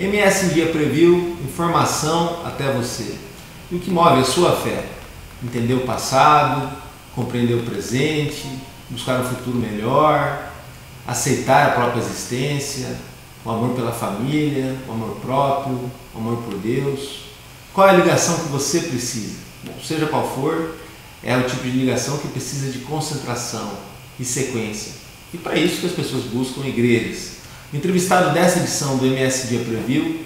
MS em Dia Preview, informação até você. E o que move a sua fé? Entender o passado, compreender o presente, buscar um futuro melhor, aceitar a própria existência, o amor pela família, o amor próprio, o amor por Deus. Qual é a ligação que você precisa? Bom, seja qual for, é o tipo de ligação que precisa de concentração e sequência. E para isso que as pessoas buscam igrejas. O entrevistado dessa edição do MS Dia Preview,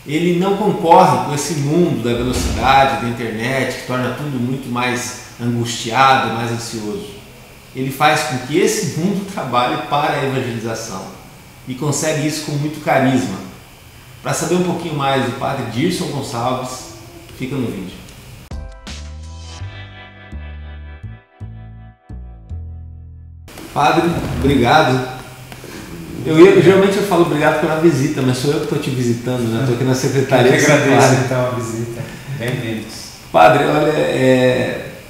ele não concorre com esse mundo da velocidade, da internet, que torna tudo muito mais angustiado, mais ansioso. Ele faz com que esse mundo trabalhe para a evangelização e consegue isso com muito carisma. Para saber um pouquinho mais do padre Dirson Gonçalves, fica no vídeo. Padre, obrigado. Geralmente eu falo obrigado pela visita, mas sou eu que estou te visitando, né? Estou aqui na secretaria. Eu que agradeço então a visita. Bem-vindos. Padre, olha,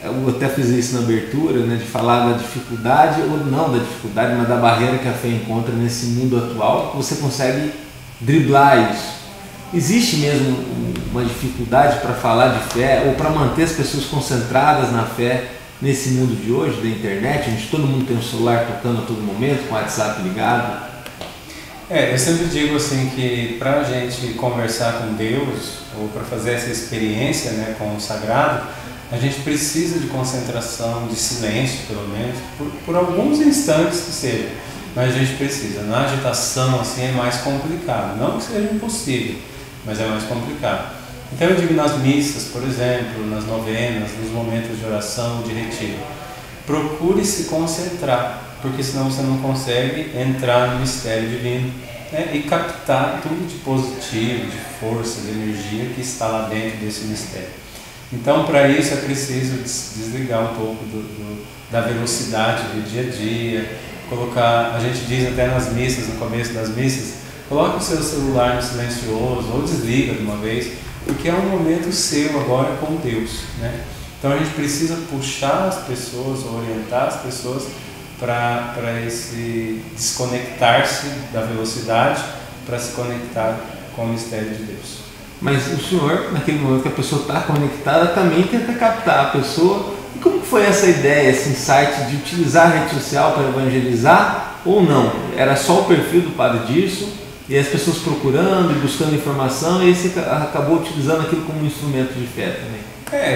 eu até fiz isso na abertura, né, de falar da dificuldade, ou não da dificuldade, mas da barreira que a fé encontra nesse mundo atual, que você consegue driblar isso. Existe mesmo uma dificuldade para falar de fé, ou para manter as pessoas concentradas na fé nesse mundo de hoje, da internet, onde todo mundo tem um celular tocando a todo momento, com o WhatsApp ligado? Eu sempre digo assim que para a gente conversar com Deus, ou para fazer essa experiência, né, com o sagrado, a gente precisa de concentração, de silêncio pelo menos, por alguns instantes que seja, mas a gente precisa. Na agitação assim é mais complicado, não que seja impossível, mas é mais complicado. Então eu digo nas missas, por exemplo, nas novenas, nos momentos de oração, de retiro, procure se concentrar, porque senão você não consegue entrar no mistério divino, né, e captar tudo de positivo, de força, de energia que está lá dentro desse mistério. Então, para isso é preciso desligar um pouco da velocidade do dia a dia, colocar, a gente diz até nas missas, no começo das missas, coloque o seu celular no silencioso ou desliga de uma vez, porque é um momento seu agora com Deus, né? Então a gente precisa puxar as pessoas, orientar as pessoas para esse desconectar-se da velocidade, para se conectar com o mistério de Deus. Mas o senhor, naquele momento que a pessoa está conectada, também tenta captar a pessoa. E como foi essa ideia, esse insight de utilizar a rede social para evangelizar ou não? Era só o perfil do Padre Dirson e as pessoas procurando e buscando informação, e você acabou utilizando aquilo como um instrumento de fé também?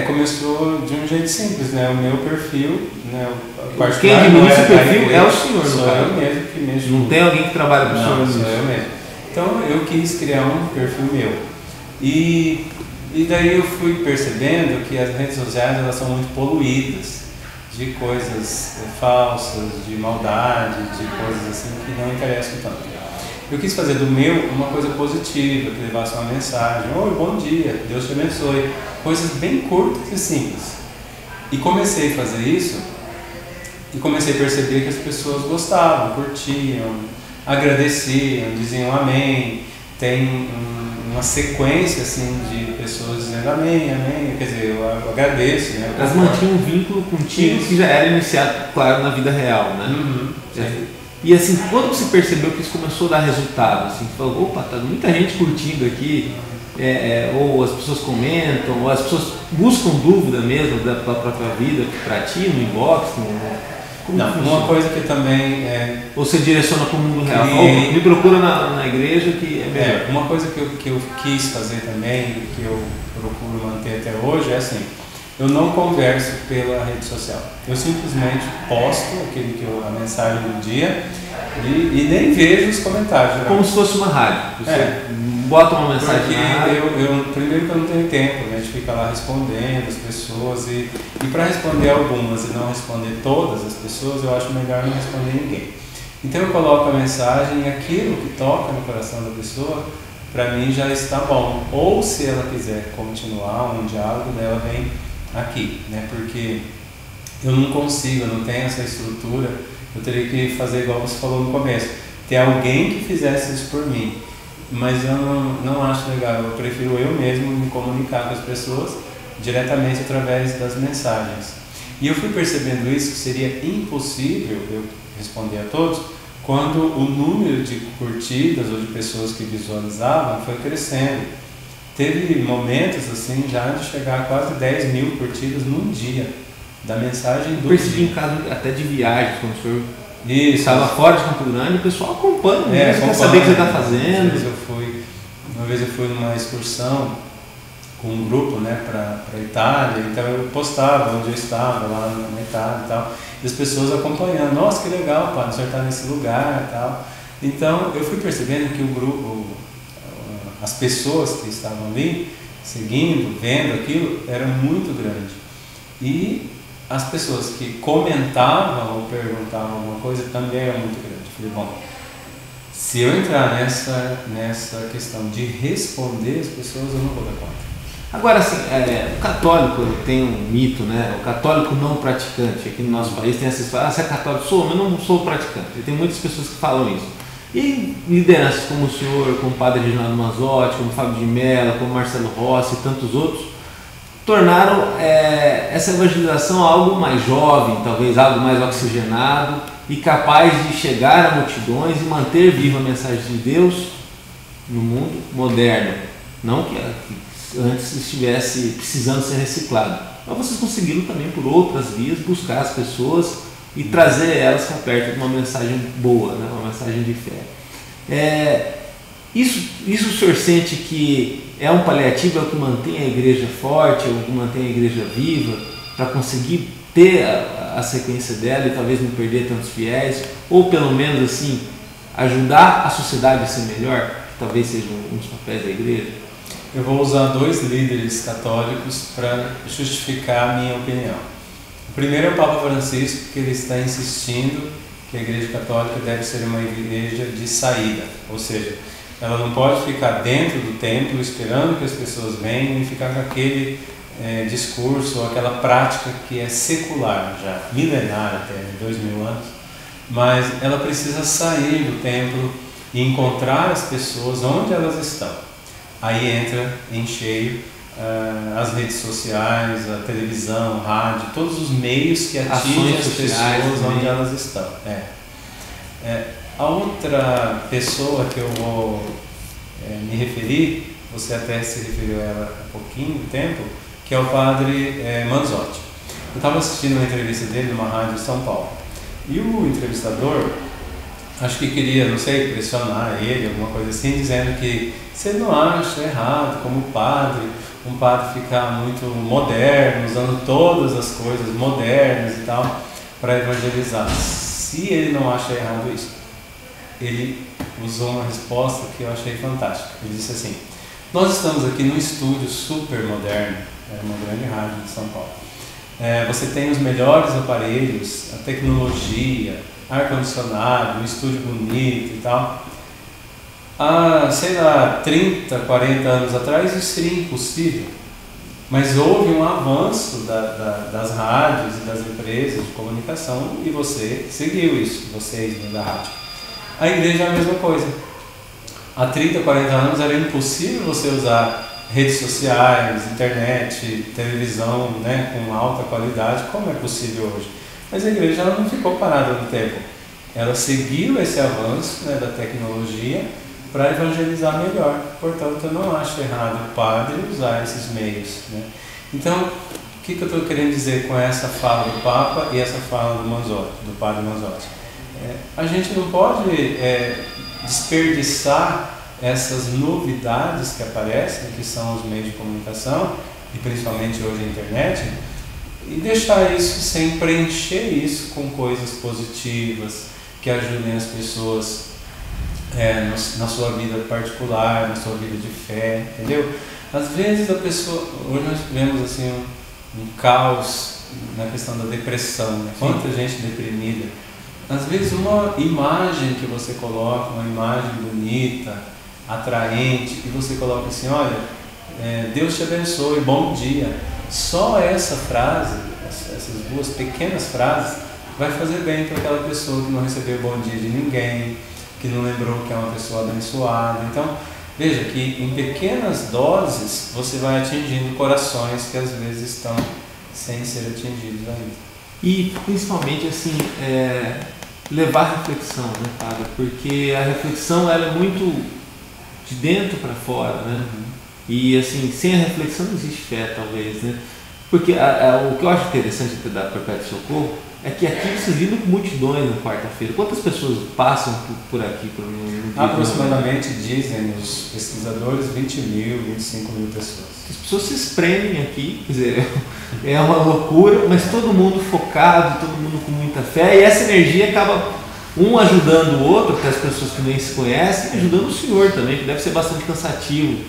Começou de um jeito simples, né? O meu perfil, né? Quem administra o perfil é o senhor, sou eu mesmo que mexo. Não tem alguém que trabalha para o senhor nisso? Sou eu mesmo. Então eu quis criar um perfil meu. E daí eu fui percebendo que as redes sociais elas são muito poluídas de coisas falsas, de maldade, de coisas assim que não interessam tanto. Eu quis fazer do meu uma coisa positiva, que levasse uma mensagem: oi, bom dia, Deus te abençoe. Coisas bem curtas e simples. E comecei a fazer isso e comecei a perceber que as pessoas gostavam, curtiam, agradeciam, diziam amém. Tem uma sequência assim de pessoas dizendo amém, amém, quer dizer, eu agradeço, né? Elas mantinham um vínculo contigo que já era iniciado, claro, na vida real, né? E assim, quando você percebeu que isso começou a dar resultado, assim, você falou, opa, tá muita gente curtindo aqui, ou as pessoas comentam, ou as pessoas buscam dúvida mesmo da própria vida para ti, no inbox, não, uma coisa que também ou você direciona para o mundo real, me procura na igreja que é melhor. Uma coisa que eu quis fazer também, que eu procuro manter até hoje, é assim: eu não converso pela rede social, eu simplesmente posto a mensagem do dia e nem vejo os comentários. Né? Como se fosse uma rádio, você bota uma mensagem na rádio. Primeiro que eu não tenho tempo, né? A gente fica lá respondendo as pessoas e para responder algumas e não responder todas as pessoas, eu acho melhor não responder ninguém. Então eu coloco a mensagem e aquilo que toca no coração da pessoa, para mim já está bom. Ou se ela quiser continuar um diálogo dela, vem aqui, né? Porque eu não consigo, eu não tenho essa estrutura, eu teria que fazer igual você falou no começo, ter alguém que fizesse isso por mim, mas eu não acho legal, eu prefiro eu mesmo me comunicar com as pessoas diretamente através das mensagens. E eu fui percebendo isso, que seria impossível eu responder a todos quando o número de curtidas ou de pessoas que visualizavam foi crescendo. Teve momentos assim já de chegar a quase 10 mil curtidas num dia, da mensagem do percebi dia. em caso até de viagem, quando o senhor Isso. estava fora de Campo Grande, o pessoal acompanha, quer saber o que você está fazendo. Uma vez eu fui numa excursão com um grupo, né, para a Itália, então eu postava onde eu estava, lá na Itália e tal, e as pessoas acompanhando, nossa, que legal, pá, o senhor está nesse lugar e tal. Então eu fui percebendo que o grupo, as pessoas que estavam ali, seguindo, vendo aquilo, era muito grande. E as pessoas que comentavam ou perguntavam alguma coisa também era muito grande. Eu falei, bom, se eu entrar nessa questão de responder as pessoas, eu não vou dar conta. Agora, assim, o católico tem um mito, né? O católico não praticante. Aqui no nosso país tem essa história, você é católico? Sou, mas não sou praticante. E tem muitas pessoas que falam isso. E lideranças como o senhor, como o padre Reginaldo Manzotti, como o Fábio de Mello, como Marcelo Rossi e tantos outros, tornaram essa evangelização algo mais jovem, talvez algo mais oxigenado e capaz de chegar a multidões e manter viva a mensagem de Deus no mundo moderno. Não que antes estivesse precisando ser reciclado. Mas vocês conseguiram também, por outras vias, buscar as pessoas e trazer elas para perto de uma mensagem boa, né? Uma mensagem de fé. Isso o senhor sente que é um paliativo, é o que mantém a igreja forte, é o que mantém a igreja viva, para conseguir ter a sequência dela e talvez não perder tantos fiéis, ou pelo menos assim, ajudar a sociedade a ser melhor, que talvez seja um dos papéis da igreja? Eu vou usar 2 líderes católicos para justificar a minha opinião. O primeiro é o Papa Francisco, que ele está insistindo que a Igreja Católica deve ser uma igreja de saída, ou seja, ela não pode ficar dentro do templo esperando que as pessoas venham e ficar com aquele discurso ou aquela prática que é secular já, milenar até, 2000 anos, mas ela precisa sair do templo e encontrar as pessoas onde elas estão. Aí entra em cheio as redes sociais, a televisão, a rádio, todos os meios que atingem as pessoas onde elas estão. A outra pessoa que eu vou me referir, você até se referiu a ela há pouquinho tempo, que é o padre Manzotti. Eu estava assistindo uma entrevista dele numa rádio de São Paulo. E o entrevistador, acho que queria, não sei, pressionar ele, alguma coisa assim, dizendo que você não acha errado como um padre ficar muito moderno, usando todas as coisas modernas e tal, para evangelizar. Se ele não acha errado isso, ele usou uma resposta que eu achei fantástica. Ele disse assim: nós estamos aqui num estúdio super moderno, é uma grande rádio de São Paulo. Você tem os melhores aparelhos, a tecnologia, ar-condicionado, um estúdio bonito e tal. Há, sei lá, 30, 40 anos atrás isso seria impossível, mas houve um avanço das rádios e das empresas de comunicação e você seguiu isso, vocês da rádio. A igreja é a mesma coisa. Há 30, 40 anos era impossível você usar redes sociais, internet, televisão, né, com alta qualidade, como é possível hoje. Mas a igreja ela não ficou parada no tempo. Ela seguiu esse avanço, né, da tecnologia para evangelizar melhor. Portanto, eu não acho errado o padre usar esses meios, né? Então, o que eu estou querendo dizer com essa fala do Papa e essa fala do padre Manzotti? A gente não pode desperdiçar essas novidades que aparecem, que são os meios de comunicação, e principalmente hoje a internet, e deixar isso sem preencher isso com coisas positivas, que ajudem as pessoas na sua vida particular, na sua vida de fé, entendeu? Às vezes a pessoa, hoje nós vemos assim um caos na questão da depressão, né? Quanta gente deprimida. Às vezes uma imagem que você coloca, uma imagem bonita, atraente, e você coloca assim, olha, Deus te abençoe, bom dia. Só essa frase, essas 2 pequenas frases, vai fazer bem para aquela pessoa que não recebeu o bom dia de ninguém, que não lembrou que é uma pessoa abençoada. Então, veja que em pequenas doses você vai atingindo corações que às vezes estão sem ser atingidos ainda. E principalmente assim, levar a reflexão, né, padre? Porque a reflexão ela é muito de dentro para fora, né? E assim, sem a reflexão não existe fé, talvez, né? Porque o que eu acho interessante da Perpétuo Socorro é que aqui vocês lidam com multidões na quarta-feira. Quantas pessoas passam por aqui? Aproximadamente, dizem os pesquisadores, 20 mil, 25 mil pessoas. As pessoas se espremem aqui, quer dizer, é uma loucura, mas todo mundo focado, todo mundo com muita fé, e essa energia acaba um ajudando o outro, porque as pessoas que nem se conhecem, ajudando o senhor também, que deve ser bastante cansativo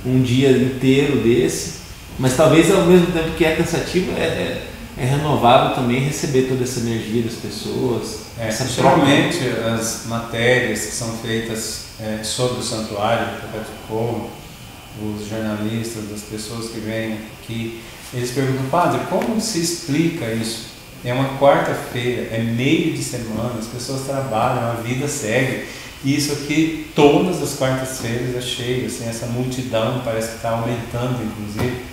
um dia inteiro desse, mas talvez ao mesmo tempo que é cansativo, é renovável também receber toda essa energia das pessoas. Geralmente as matérias que são feitas sobre o santuário, os jornalistas, as pessoas que vêm aqui, eles perguntam, padre, como se explica isso? É uma quarta-feira, é meio de semana, as pessoas trabalham, a vida segue. E isso aqui, todas as quartas-feiras é cheio, assim, essa multidão parece que está aumentando, inclusive.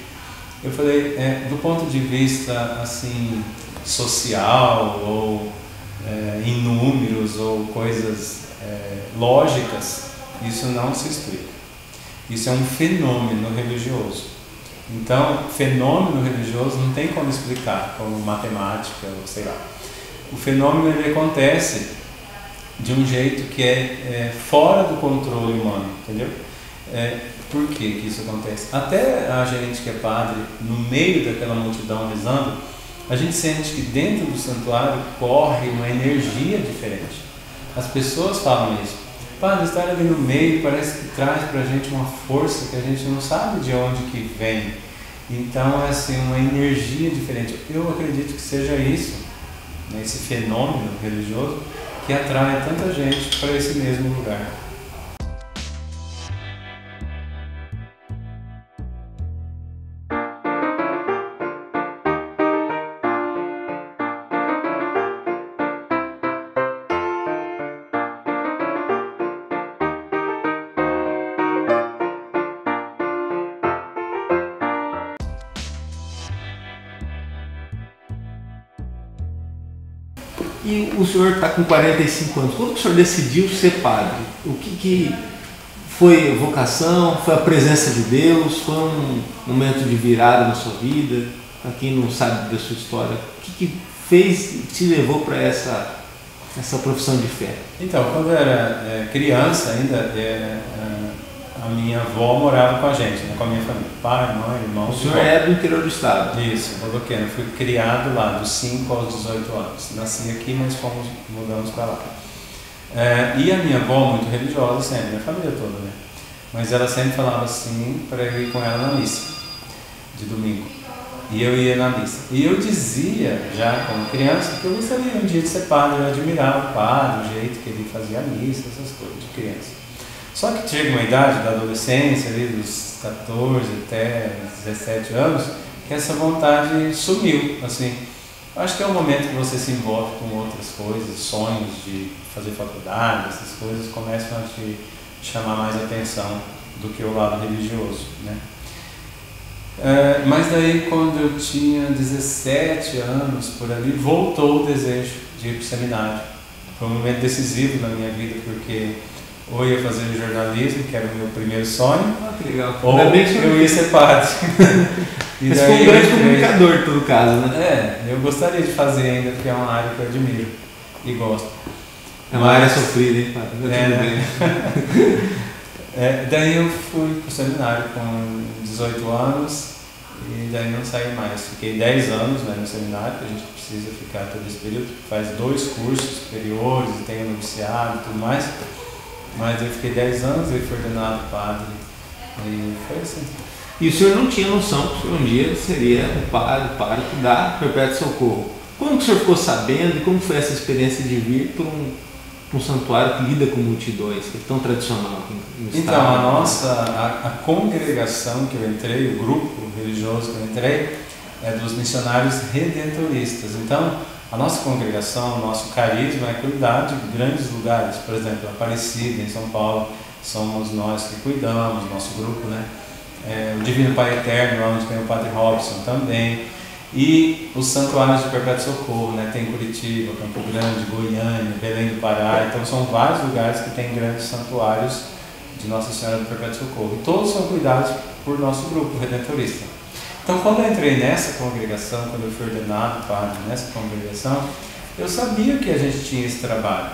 Eu falei, do ponto de vista assim, social, ou em números, ou coisas lógicas, isso não se explica. Isso é um fenômeno religioso. Então, fenômeno religioso não tem como explicar, como matemática, ou sei lá. O fenômeno ele acontece de um jeito que é fora do controle humano, entendeu? Por que isso acontece? Até a gente que é padre, no meio daquela multidão rezando, a gente sente que dentro do santuário corre uma energia diferente. As pessoas falam isso. Padre, estar ali no meio parece que traz pra gente uma força que a gente não sabe de onde que vem. Então é assim, uma energia diferente. Eu acredito que seja isso, né, esse fenômeno religioso, que atrai tanta gente para esse mesmo lugar. E o senhor está com 45 anos. Quando o senhor decidiu ser padre? O que foi vocação? Foi a presença de Deus? Foi um momento de virada na sua vida? Para quem não sabe da sua história, o que te levou para essa profissão de fé? Então, quando eu era criança ainda, a minha avó morava com a gente, né, com a minha família, pai, mãe, irmãos. O senhor é do interior do estado? Isso, Bodoquena. Fui criado lá, dos 5 aos 18 anos. Nasci aqui, mas mudamos para lá. E a minha avó, muito religiosa sempre, minha família toda, né? Mas ela sempre falava assim para eu ir com ela na missa, de domingo. E eu ia na missa. E eu dizia, já como criança, que eu gostaria um dia de ser padre. Eu admirava o padre, o jeito que ele fazia a missa, essas coisas de criança. Só que chega uma idade da adolescência, ali dos 14 até 17 anos, que essa vontade sumiu, assim. Acho que é um momento que você se envolve com outras coisas, sonhos de fazer faculdade, essas coisas começam a te chamar mais atenção do que o lado religioso, né? Mas daí, quando eu tinha 17 anos, por ali, voltou o desejo de ir para o seminário. Foi um momento decisivo na minha vida, porque ou ia fazer jornalismo, que era o meu primeiro sonho, que legal. Ou eu ia ser padre. Mas foi um grande comunicador, em todo caso, né? Eu gostaria de fazer ainda, porque é uma área que eu admiro e gosto. É uma área sofrida, hein, padre? Daí eu fui para o seminário com 18 anos e daí não saí mais. Fiquei 10 anos, né, no seminário, que a gente precisa ficar todo esse período. Faz 2 cursos superiores, tem o noviciado e tudo mais. Mas eu fiquei 10 anos e fui ordenado padre e foi assim. E o senhor não tinha noção que um dia seria o padre da Perpétuo Socorro. Como que o senhor ficou sabendo e como foi essa experiência de vir para um santuário que lida com multidões, que é tão tradicional aqui no estado? Então, a congregação que eu entrei, o grupo religioso que eu entrei, é dos missionários redentoristas. Então, a nossa congregação, o nosso carisma é cuidar de grandes lugares. Por exemplo, Aparecida, em São Paulo, somos nós que cuidamos, nosso grupo, né? O Divino Pai Eterno, onde tem o Padre Robson também. E os santuários de Perpétuo Socorro, né? Tem Curitiba, Campo Grande, Goiânia, Belém do Pará. Então são vários lugares que tem grandes santuários de Nossa Senhora do Perpétuo Socorro. E todos são cuidados por nosso grupo redentorista. Então quando eu entrei nessa congregação, quando eu fui ordenado padre nessa congregação, eu sabia que a gente tinha esse trabalho,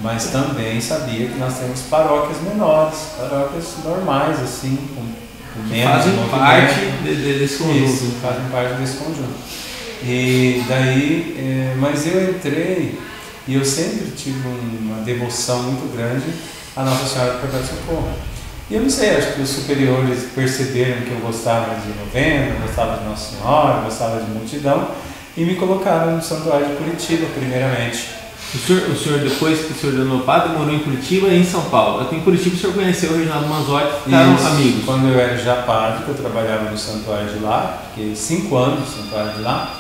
mas também sabia que nós temos paróquias menores, paróquias normais, assim, com fazem parte desse conjunto. Isso, fazem parte desse conjunto. E daí, mas eu entrei e eu sempre tive uma devoção muito grande à Nossa Senhora do Perpétuo Socorro. E eu não sei, acho que os superiores perceberam que eu gostava de novena, gostava de Nossa Senhora, gostava de multidão, e me colocaram no Santuário de Curitiba, primeiramente. O senhor, depois que se ordenou padre, morou em Curitiba e em São Paulo. Aqui em Curitiba o senhor conheceu o Reginaldo Manzotti, ficaram amigos. Quando eu era já padre, que eu trabalhava no santuário de lá, fiquei 5 anos no santuário de lá,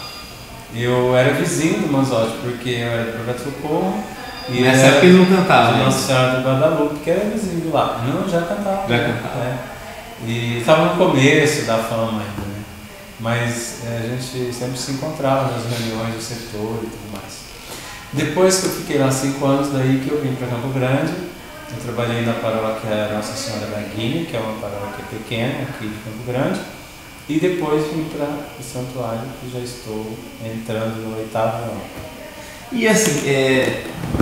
eu era vizinho do Manzotti, porque eu era do Perpétuo Socorro. E nessa época ele não cantava, né? Nossa Senhora do Guadalupe, que era vizinho de lá. Não, já cantava. Já cantava. E estava no começo da fama ainda, né? Mas a gente sempre se encontrava nas reuniões do setor e tudo mais. Depois que eu fiquei lá 5 anos, daí que eu vim para Campo Grande, eu trabalhei na paróquia Nossa Senhora da Guinha, que é uma paróquia pequena aqui de Campo Grande, e depois vim para o santuário, que já estou entrando no 8º ano. E assim,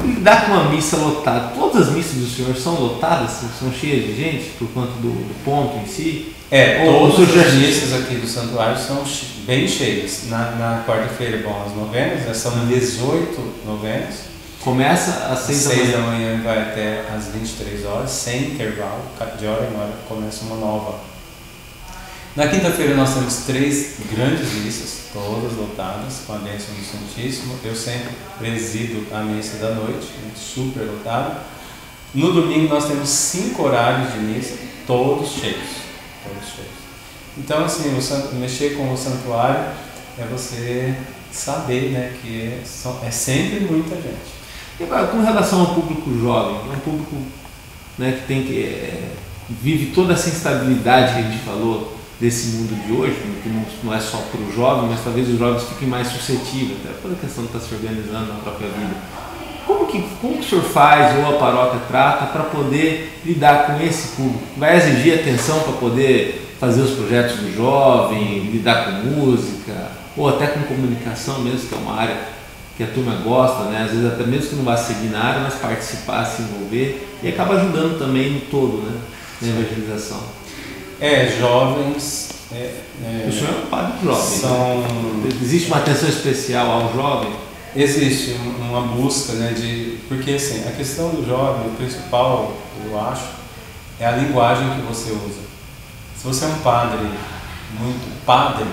lidar com uma missa lotada, todas as missas do senhor são lotadas, são cheias de gente, por conta do ponto em si? Todas as missas aqui do santuário são bem cheias. Na quarta-feira vão as novenas, são 18 novenas. Começa às 6 da manhã e vai até às 23 horas, sem intervalo, de hora em hora começa uma nova. Na quinta-feira nós temos 3 grandes missas, todas lotadas, com a bênção do Santíssimo. Eu sempre presido a missa da noite, super lotado. No domingo nós temos 5 horários de missa, todos cheios. Então, assim, mexer com o santuário é você saber, né, que é sempre muita gente. E agora, com relação ao público jovem, é um público, né, que vive toda essa instabilidade que a gente falou desse mundo de hoje, que não é só para o jovem, mas talvez os jovens fiquem mais suscetíveis, até pela questão de estar se organizando na própria vida. Como que o senhor faz, ou a paróquia trata, para poder lidar com esse público? Vai exigir atenção para poder fazer os projetos do jovem, lidar com música, ou até com comunicação mesmo, que é uma área que a turma gosta, né? Às vezes até mesmo que não vá seguir na área, mas participar, se envolver, e acaba ajudando também no todo, né? Na evangelização. Jovens... o senhor é um padre jovem. Existe uma atenção especial ao jovem? Existe uma busca, né, porque assim, a questão do jovem, o principal, eu acho, é a linguagem que você usa. Se você é um padre muito padre,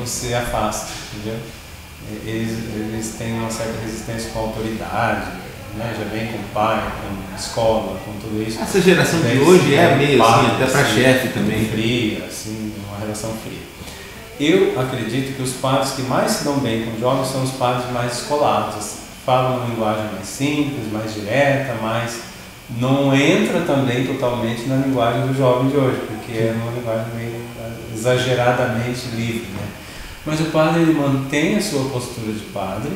você afasta, entendeu? Eles têm uma certa resistência com a autoridade, né? Já vem com pai, com escola, com tudo isso. Essa geração de hoje é meio padre, assim, até para chefe também. Fria, assim, uma relação fria. Eu acredito que os padres que mais se dão bem com jovens são os padres mais descolados, assim, falam uma linguagem mais simples, mais direta, não entra também totalmente na linguagem do jovem de hoje, porque é uma linguagem meio exageradamente livre, né? Mas o padre, ele mantém a sua postura de padre,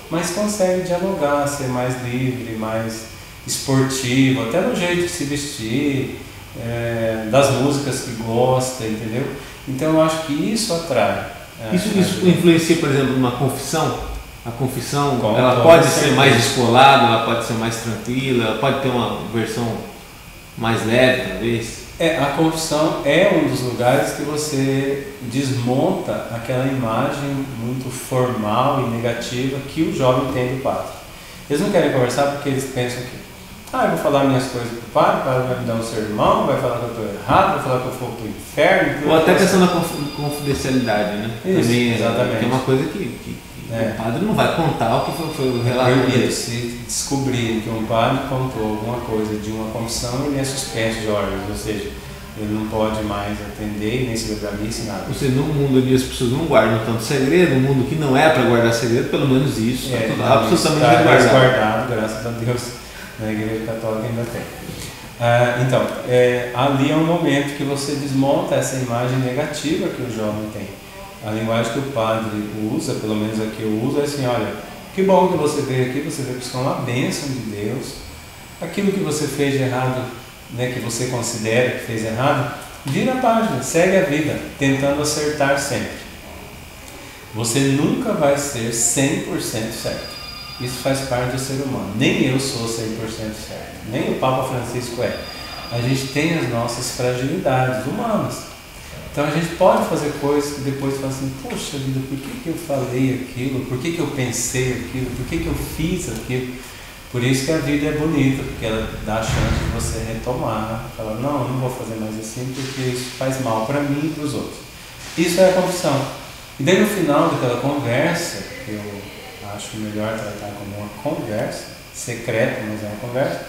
mas consegue dialogar, ser mais livre, mais esportivo, até no jeito de se vestir, das músicas que gosta, entendeu? Então eu acho que isso atrai. Isso influencia, por exemplo, numa confissão? A confissão, ela pode ser mais descolada, ela pode ser mais tranquila, ela pode ter uma versão mais leve, talvez? A confissão é um dos lugares que você desmonta aquela imagem muito formal e negativa que o jovem tem do padre. Eles não querem conversar porque eles pensam que eu vou falar minhas coisas pro padre, o padre vai me dar um sermão, vai falar que eu estou errado, vai falar que eu vou pro inferno. Ou até a questão da confidencialidade, né? Isso, também exatamente. Tem uma coisa que o padre não vai contar o que foi o relato dele. Se descobrir que um padre contou alguma coisa de uma confissão, ele é suspenso de ordens, ou seja, ele não pode mais atender, nem se livrar missa, nada. Ou seja, num mundo onde as pessoas não guardam tanto segredo, num mundo que não é para guardar segredo, pelo menos isso está absolutamente resguardado, graças a Deus, na Igreja Católica ainda tem. Ali é um momento que você desmonta essa imagem negativa que o jovem tem. a linguagem que o padre usa, pelo menos aqui eu uso, é assim, olha, que bom que você veio aqui, você veio buscar uma bênção de Deus, aquilo que você fez de errado, né, que você considera que fez errado, vira a página, segue a vida, tentando acertar sempre. Você nunca vai ser 100% certo. Isso faz parte do ser humano. Nem eu sou 100% certo, nem o Papa Francisco é. A gente tem as nossas fragilidades humanas. Então a gente pode fazer coisas que depois fala assim, poxa vida, por que eu falei aquilo? Por que eu pensei aquilo? Por que eu fiz aquilo? Por isso que a vida é bonita, porque ela dá a chance de você retomar, falar, não, eu não vou fazer mais assim porque isso faz mal para mim e para os outros. Isso é a confissão. E daí no final daquela conversa, que eu acho melhor tratar como uma conversa, secreta, mas é uma conversa,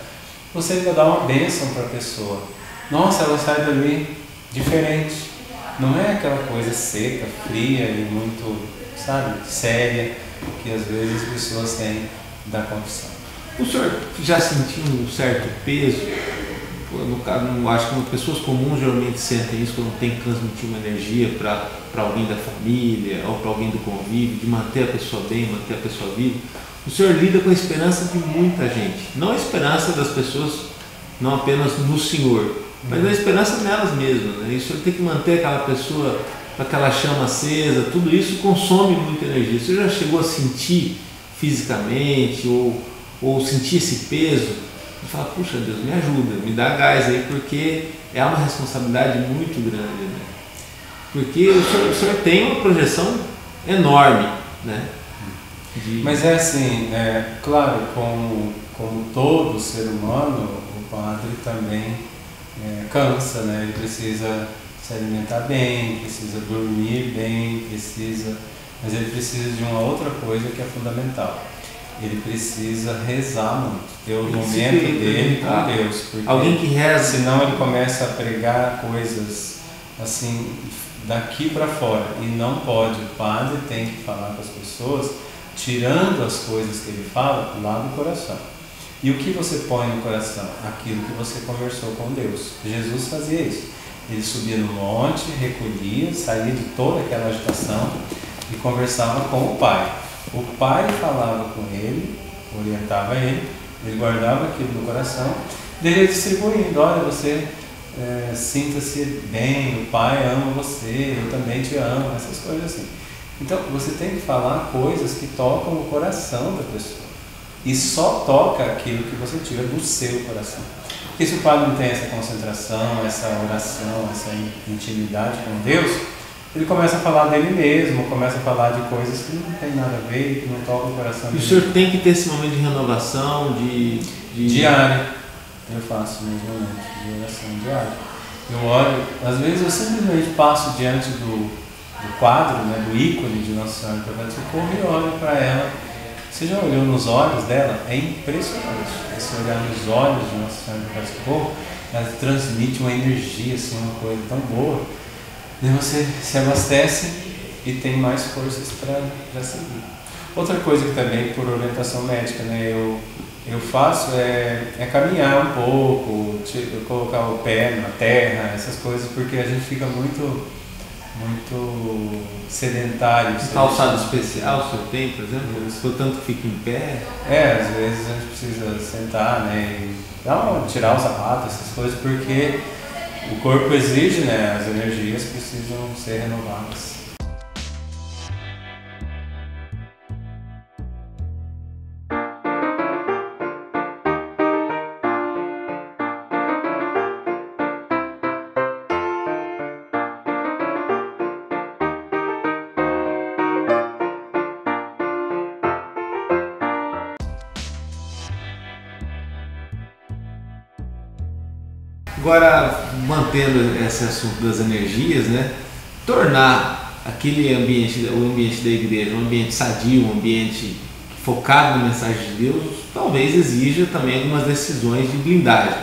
você ainda dá uma bênção para a pessoa. Nossa, ela sai dali diferente. Não é aquela coisa seca, fria e muito, sabe, séria, que às vezes as pessoas têm da confissão. O senhor já sentiu um certo peso? No caso, acho que pessoas comuns geralmente sentem isso quando tem que transmitir uma energia para alguém da família ou para alguém do convívio, de manter a pessoa bem, manter a pessoa viva. O senhor lida com a esperança de muita gente, não a esperança das pessoas, não apenas no senhor, mas a esperança nelas mesmas, né? E o senhor tem que manter aquela pessoa com aquela chama acesa, tudo isso consome muita energia. O senhor já chegou a sentir fisicamente ou sentir esse peso? E fala, puxa Deus, me ajuda, me dá gás aí, porque é uma responsabilidade muito grande, né? Porque o senhor tem uma projeção enorme, né? Mas é assim, claro, como todo ser humano, o padre também cansa, né? Ele precisa se alimentar bem, precisa dormir bem, mas ele precisa de uma outra coisa que é fundamental. Ele precisa rezar muito, ter o momento dele com Deus, porque alguém que reza, senão ele começa a pregar coisas assim daqui para fora e não pode. O padre tem que falar com as pessoas, tirando as coisas que ele fala lá do coração. E o que você põe no coração? Aquilo que você conversou com Deus. Jesus fazia isso. Ele subia no monte, recolhia, saía de toda aquela agitação e conversava com o Pai. O Pai falava com ele, orientava ele, ele guardava aquilo no coração, daí ele distribuindo, olha, você sinta-se bem, o Pai ama você, eu também te amo, essas coisas assim. Então você tem que falar coisas que tocam o coração da pessoa. E só toca aquilo que você tira do seu coração. Porque se o padre não tem essa concentração, essa oração, essa intimidade com Deus, ele começa a falar dele mesmo, começa a falar de coisas que não tem nada a ver, que não tocam o coração dele. E o senhor tem que ter esse momento de renovação, diário. Eu faço meus momentos de oração diária. Eu oro, às vezes eu simplesmente passo diante do quadro, né, do ícone de Nossa Senhora do Perpétuo Socorro e olho para ela. Você já olhou nos olhos dela? É impressionante. Você olhar nos olhos de Nossa Senhora do Perpétuo Socorro, ela transmite uma energia, assim, uma coisa tão boa. E você se abastece e tem mais forças para seguir. Outra coisa que também, por orientação médica, né, eu faço é caminhar um pouco, colocar o pé na terra, essas coisas, porque a gente fica muito sedentário. Calçado especial, o senhor tem, por exemplo? Portanto, fica em pé? Às vezes a gente precisa sentar, né, e tirar os sapatos, essas coisas, porque o corpo exige, né, as energias precisam ser renovadas. Agora, mantendo esse assunto das energias, né, tornar aquele ambiente, o ambiente da igreja, um ambiente sadio, um ambiente focado na mensagem de Deus, talvez exija também algumas decisões de blindagem.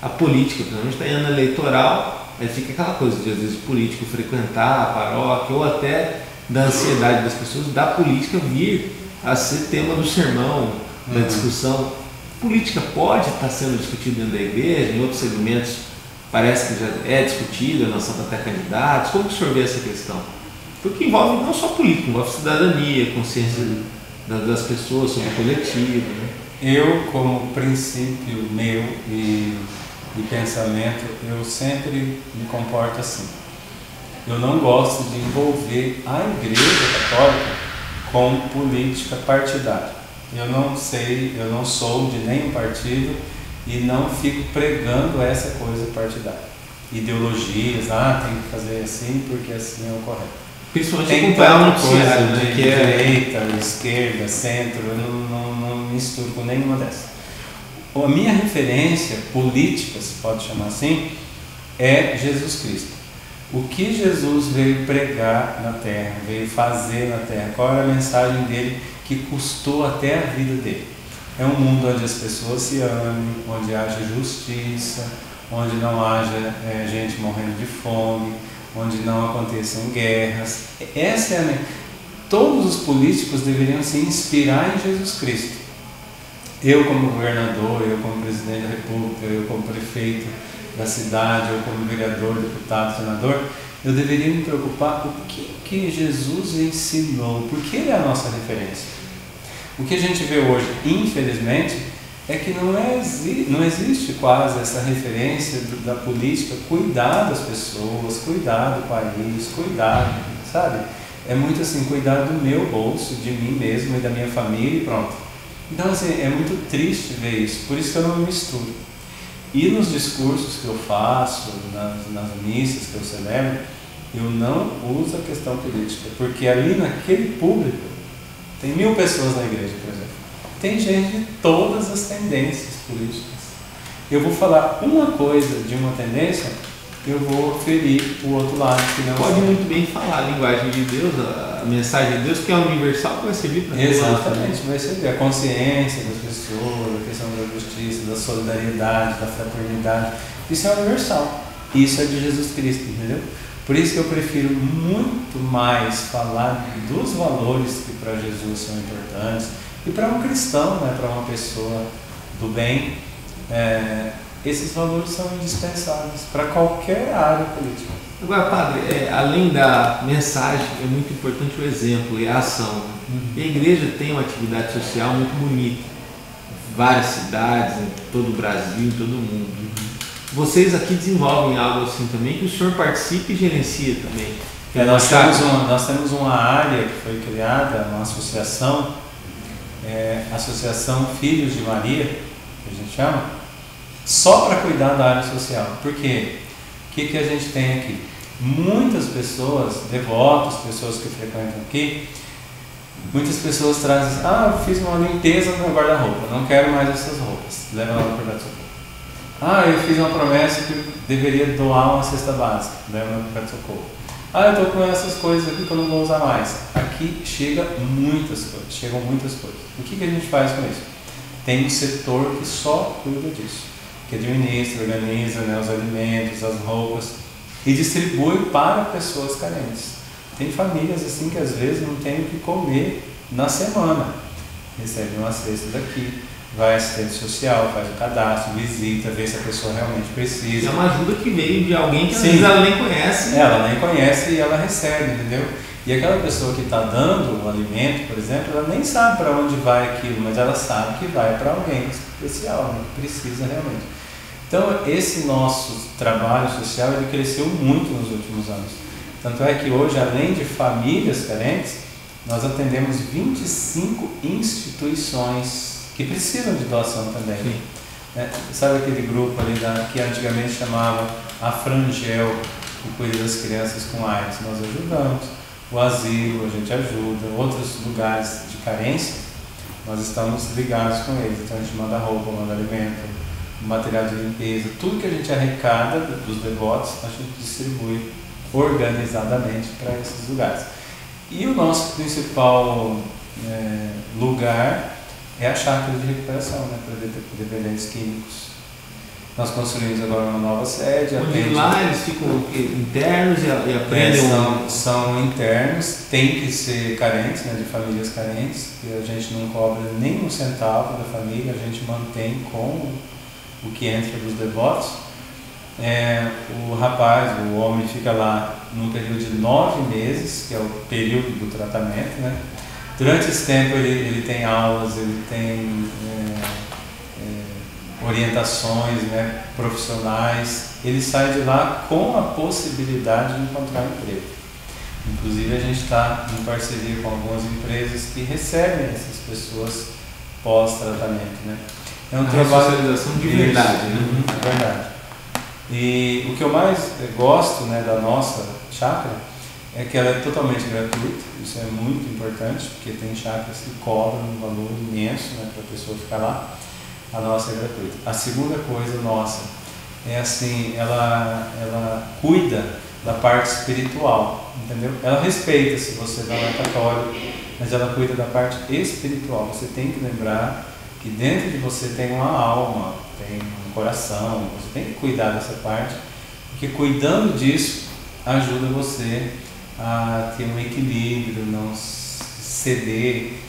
A política, por exemplo, a gente está em ano eleitoral, aí fica aquela coisa de às vezes o político frequentar a paróquia ou até da ansiedade das pessoas da política vir a ser tema do sermão, da discussão. Política pode estar sendo discutida dentro da igreja, em outros segmentos parece que já é discutida, nós somos até candidatos. Como que o senhor vê essa questão? Porque envolve não só política, envolve cidadania, consciência das pessoas sobre o coletivo, né? Eu, como princípio meu e pensamento, eu sempre me comporto assim. Eu não gosto de envolver a Igreja Católica com política partidária. Eu não sou de nenhum partido e não fico pregando essa coisa partidária. Ideologias, tem que fazer assim porque assim é o correto. Principalmente Tem acompanhar tanta o noticiário, coisa né? de direita, esquerda, centro, eu não misturo com nenhuma dessas. A minha referência política, se pode chamar assim, é Jesus Cristo. O que Jesus veio pregar na Terra, veio fazer na Terra, qual era a mensagem dele que custou até a vida dele? É um mundo onde as pessoas se amem, onde haja justiça, onde não haja gente morrendo de fome, onde não aconteçam guerras. Todos os políticos deveriam se inspirar em Jesus Cristo. Eu como governador, eu como presidente da República, eu como prefeito da cidade, eu como vereador, deputado, senador, eu deveria me preocupar com o que Jesus ensinou, porque ele é a nossa referência. O que a gente vê hoje, infelizmente, é que não existe quase essa referência da política, cuidar das pessoas, cuidar do país, cuidar, sabe? É muito assim, cuidar do meu bolso, de mim mesmo e da minha família e pronto. Então assim, é muito triste ver isso, por isso que eu não me misturo. E nos discursos que eu faço, nas missas que eu celebro, eu não uso a questão política, porque ali naquele público tem 1000 pessoas na igreja, por exemplo. Tem gente de todas as tendências políticas. Eu vou falar uma coisa de uma tendência, eu vou ferir o outro lado. Que não pode muito bem falar a linguagem de Deus, a mensagem de Deus, que é universal, que vai servir para todos. Exatamente, vai servir a consciência das pessoas, a questão da justiça, da solidariedade, da fraternidade. Isso é universal. Isso é de Jesus Cristo, entendeu? Por isso que eu prefiro muito mais falar dos valores que para Jesus são importantes. E para um cristão, né, para uma pessoa do bem, esses valores são indispensáveis para qualquer área política. Agora, padre, além da mensagem, é muito importante o exemplo e a ação. E a igreja tem uma atividade social muito bonita. Várias cidades, em todo o Brasil, em todo o mundo. Vocês aqui desenvolvem algo assim também, que o senhor participa e gerencia também. Nós temos uma área que foi criada, uma associação, Associação Filhos de Maria, que a gente chama, só para cuidar da área social. Por quê? O que a gente tem aqui? Muitas pessoas, devotos, pessoas que frequentam aqui, muitas pessoas trazem, eu fiz uma limpeza no meu guarda-roupa, não quero mais essas roupas, leva lá no Projeto Socorro. Eu fiz uma promessa que eu deveria doar uma cesta básica, leva no Projeto Socorro. Eu estou com essas coisas aqui que eu não vou usar mais. Aqui chegam muitas coisas. O que a gente faz com isso? Tem um setor que só cuida disso, que administra, organiza, né, os alimentos, as roupas e distribui para pessoas carentes. Tem famílias assim que às vezes não tem o que comer na semana. Recebe uma cesta daqui, vai à assistente social, faz o cadastro, visita, vê se a pessoa realmente precisa. É uma ajuda que veio de alguém que às vezes ela nem conhece. Ela nem conhece e ela recebe, entendeu? E aquela pessoa que está dando o alimento, por exemplo, ela nem sabe para onde vai aquilo, mas ela sabe que vai para alguém especial, né, que precisa realmente. Então, esse nosso trabalho social, ele cresceu muito nos últimos anos. Tanto é que hoje, além de famílias carentes, nós atendemos 25 instituições que precisam de doação também. Sabe aquele grupo ali que antigamente chamava a Frangel, que cuida das crianças com AIDS? Nós ajudamos. O asilo, a gente ajuda. Outros lugares de carência, nós estamos ligados com eles. Então a gente manda roupa, manda alimento, material de limpeza. Tudo que a gente arrecada dos devotos, a gente distribui organizadamente para esses lugares. E o nosso principal lugar é a chácara de recuperação, né, para dependentes químicos. Nós construímos agora uma nova sede. Onde lá eles ficam internos e aprendem? São internos, tem que ser carentes, né, de famílias carentes, que a gente não cobra nem um centavo da família, a gente mantém com o que entra dos devotos. o rapaz, o homem fica lá num período de 9 meses, que é o período do tratamento, né? Durante esse tempo ele tem aulas, ele tem orientações, né, profissionais, ele sai de lá com a possibilidade de encontrar um emprego. Inclusive a gente está em parceria com algumas empresas que recebem essas pessoas pós-tratamento, né? É um trabalho socialização de verdade, né? É verdade. E o que eu mais gosto, né, da nossa chácara é que ela é totalmente gratuita. Isso é muito importante, porque tem chácaras que cobram um valor imenso, né, para a pessoa ficar lá. A nossa é gratuita. A segunda coisa nossa é assim, ela cuida da parte espiritual, entendeu? Ela respeita se você não é católico, mas ela cuida da parte espiritual. Você tem que lembrar que dentro de você tem uma alma, tem um coração, você tem que cuidar dessa parte, porque cuidando disso ajuda você a ter um equilíbrio, não ceder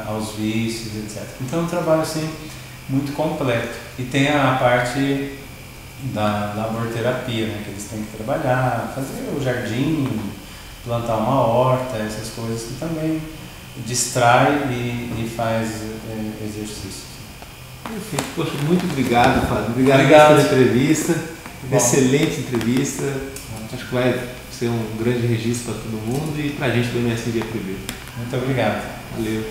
aos vícios, etc. Então é um trabalho assim muito completo. E tem a parte da laborterapia, né, que eles têm que trabalhar, fazer o jardim, plantar uma horta, essas coisas que também distrai e faz exercício. Perfeito. Poxa, muito obrigado, Fábio. Obrigado pela entrevista. Excelente entrevista. Acho que vai ser um grande registro para todo mundo e para a gente do MS Dia Preview. Muito obrigado. Valeu.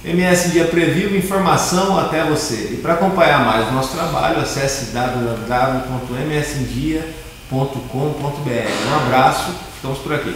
MS Dia Preview, informação até você. E para acompanhar mais o nosso trabalho, acesse www.msdia.com.br. Um abraço, ficamos por aqui.